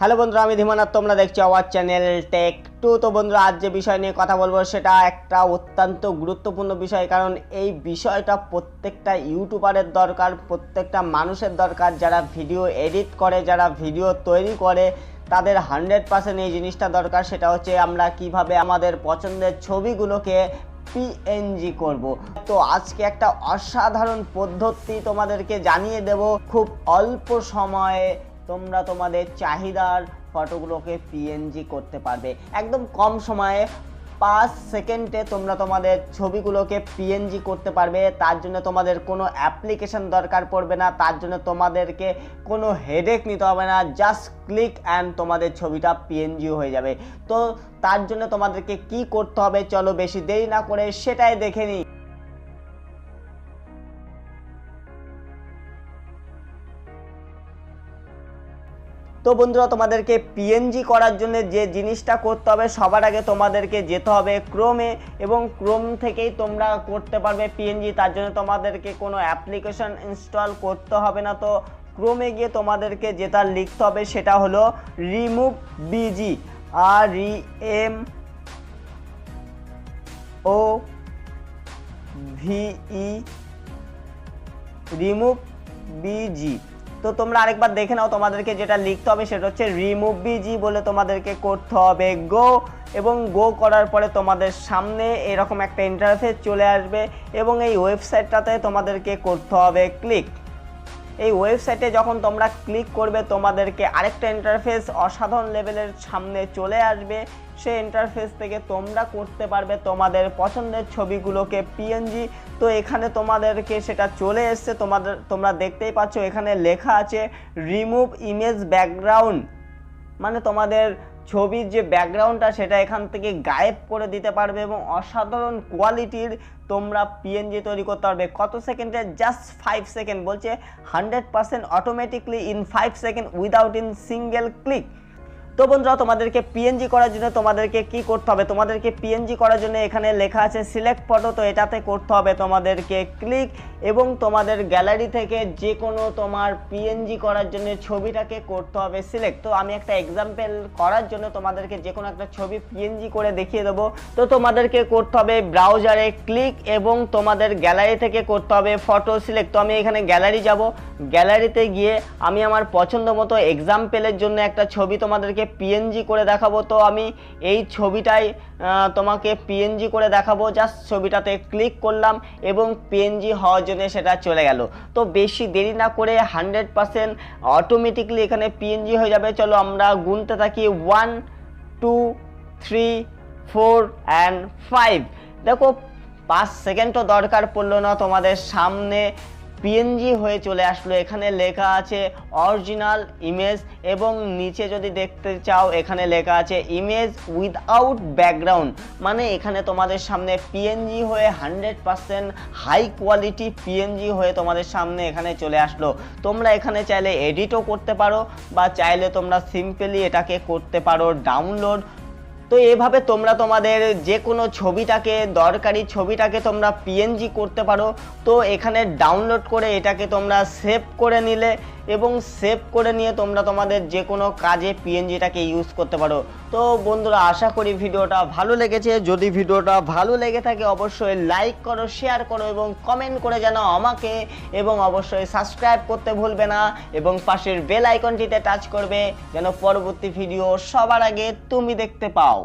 Hello বন্ধুরা, আমি ধীমান আর তোমরা দেখছো আমার চ্যানেল টেক টু। তো বন্ধুরা, আজ যে বিষয় নিয়ে কথা বলবো সেটা একটা অত্যন্ত গুরুত্বপূর্ণ বিষয়, কারণ এই বিষয়টা প্রত্যেকটা ইউটিউবারের দরকার, প্রত্যেকটা মানুষের দরকার। যারা ভিডিও এডিট করে, যারা ভিডিও তৈরি করে, তাদের 100% এই জিনিসটা দরকার। সেটা হচ্ছে আমরা কিভাবে আমাদের পছন্দের ছবিগুলোকে পিএনজি করব। তো আজকে একটা অসাধারণ পদ্ধতি তোমাদেরকে জানিয়ে দেব। খুব অল্প সময়ে তোমরা তোমাদের চাহিদার ফটোগুলোকে পিএনজি করতে পারবে। একদম কম সময়ে 5 সেকেন্ডে তোমরা তোমাদের ছবিগুলোকে পিএনজি করতে পারবে। তার জন্য তোমাদের কোনো অ্যাপ্লিকেশন দরকার পড়বে না, তার জন্য তোমাদেরকে কোনো হেডেক নিতে হবে না। জাস্ট ক্লিক অ্যান্ড তোমাদের ছবিটা পিএনজি হয়ে যাবে। তো তার জন্য তোমাদেরকে কি করতে হবে, চলো বেশি দেরি না করে সেটাই দেখে নিই। তো বন্ধুরা, তোমাদেরকে পিএনজি করার জন্য যে জিনিসটা করতে হবে, সবার আগে তোমাদেরকে যেতে হবে ক্রোমে, এবং ক্রোম থেকেই তোমরা করতে পারবে পিএনজি। তার জন্য তোমাদেরকে কোনো অ্যাপ্লিকেশন ইনস্টল করতে হবে না। তো ক্রোমে গিয়ে তোমাদেরকে যেটা লিখতে হবে সেটা হলো remove busy, REMOVE remove busy. তো তোমরা আরেকবার দেখে নাও, তোমাদেরকে যেটা লিখতে হবে সেটা হচ্ছে রিমুভ বিজি বলে তোমাদেরকে করতে হবে গো। এবং গো করার পরে তোমাদের সামনে এরকম একটা ইন্টারফেস চলে আসবে, এবং এই ওয়েবসাইটটাতে তোমাদেরকে করতে হবে ক্লিক। এই ওয়েবসাইটে যখন তোমরা ক্লিক করবে, তোমাদেরকে আরেকটা ইন্টারফেস অসাধারণ লেভেলের সামনে চলে আসবে। সেই ইন্টারফেস থেকে তোমরা করতে পারবে তোমাদের পছন্দের ছবিগুলোকে পিএনজি। তো এখানে তোমাদেরকে সেটা চলে এসছে, তোমরা দেখতেই পাচ্ছ এখানে লেখা আছে রিমুভ ইমেজ ব্যাকগ্রাউন্ড, মানে তোমাদের ছবির যে ব্যাকগ্রাউন্ডটা সেটা এখান থেকে গায়েব করে দিতে পারবে, এবং অসাধারণ কোয়ালিটির তোমরা পিএনজি তৈরি করতে পারবে। কত সেকেন্ডে? Just 5 second. বলছে 100% automatically in 5 second without in single click. তো বন্ধুরা, তোমাদেরকে পিএনজি করার জন্য তোমাদেরকে কি করতে হবে? তোমাদেরকে পিএনজি করার জন্য এখানে লেখা আছে সিলেক্ট ফটো। তো এটাতে করতে হবে তোমাদেরকে ক্লিক, এবং তোমাদের গ্যালারি থেকে যে কোনো তোমার পিএনজি করার জন্য ছবিটাকে করতে হবে সিলেক্ট। তো আমি একটা এক্সাম্পল করার জন্য তোমাদেরকে যে কোনো একটা ছবি পিএনজি করে দেখিয়ে দেবো। তো তোমাদেরকে করতে হবে ব্রাউজারে ক্লিক, এবং তোমাদের গ্যালারি থেকে করতে হবে ফটো সিলেক্ট। তো আমি এখানে গ্যালারি যাব, গ্যালারিতে গিয়ে আমি আমার পছন্দ মতো এক্সাম্পলের জন্য একটা ছবি তোমাদেরকে পিএনজি করে দেখাবো। তো আমি এই ছবিটাই তোমাকে পিএনজি করে দেখাবো। জাস্ট ছবিটাতে ক্লিক করলাম এবং পিএনজি হওয়ার জন্য সেটা চলে গেল। তো বেশি দেরি না করে 100% অটোমেটিকলি এখানে পিএনজি হয়ে যাবে। চলো আমরা গুনতে থাকি 1 2 3 4 and 5। দেখো 5 সেকেন্ডও দরকার পড়লো না, তোমাদের সামনে পিএনজি হয়ে চলে আসলো। এখানে লেখা আছে অরিজিনাল ইমেজ, এবং নিচে যদি দেখতে চাও এখানে লেখা আছে ইমেজ উইদাউট ব্যাকগ্রাউন্ড, মানে এখানে তোমাদের সামনে পিএনজি হয়ে 100% হাই কোয়ালিটি পিএনজি হয়ে তোমাদের সামনে এখানে চলে আসলো। তোমরা এখানে চাইলে এডিটও করতে পারো, বা চাইলে তোমরা সিম্পলি এটাকে করতে পারো ডাউনলোড। তো এভাবে তোমরা তোমাদের যে কোনো ছবিটাকে, দরকারি ছবিটাকে তোমরা পিএনজি করতে পারো। তো এখানে ডাউনলোড করে এটাকে তোমরা সেভ করে নিলে, এবং সেভ করে নিয়ে তোমরা তোমাদের যে কোনো কাজে পিএনজিটাকে ইউজ করতে পারো। তো বন্ধুরা, আশা করি ভিডিওটা ভালো লেগেছে। যদি ভিডিওটা ভালো লেগে থাকে অবশ্যই লাইক করো, শেয়ার করো এবং কমেন্ট করে জানাও আমাকে, এবং অবশ্যই সাবস্ক্রাইব করতে ভুলবে না, এবং পাশের বেল আইকনটিতে টাচ করবে যেন পরবর্তী ভিডিও সবার আগে তুমি দেখতে পাও।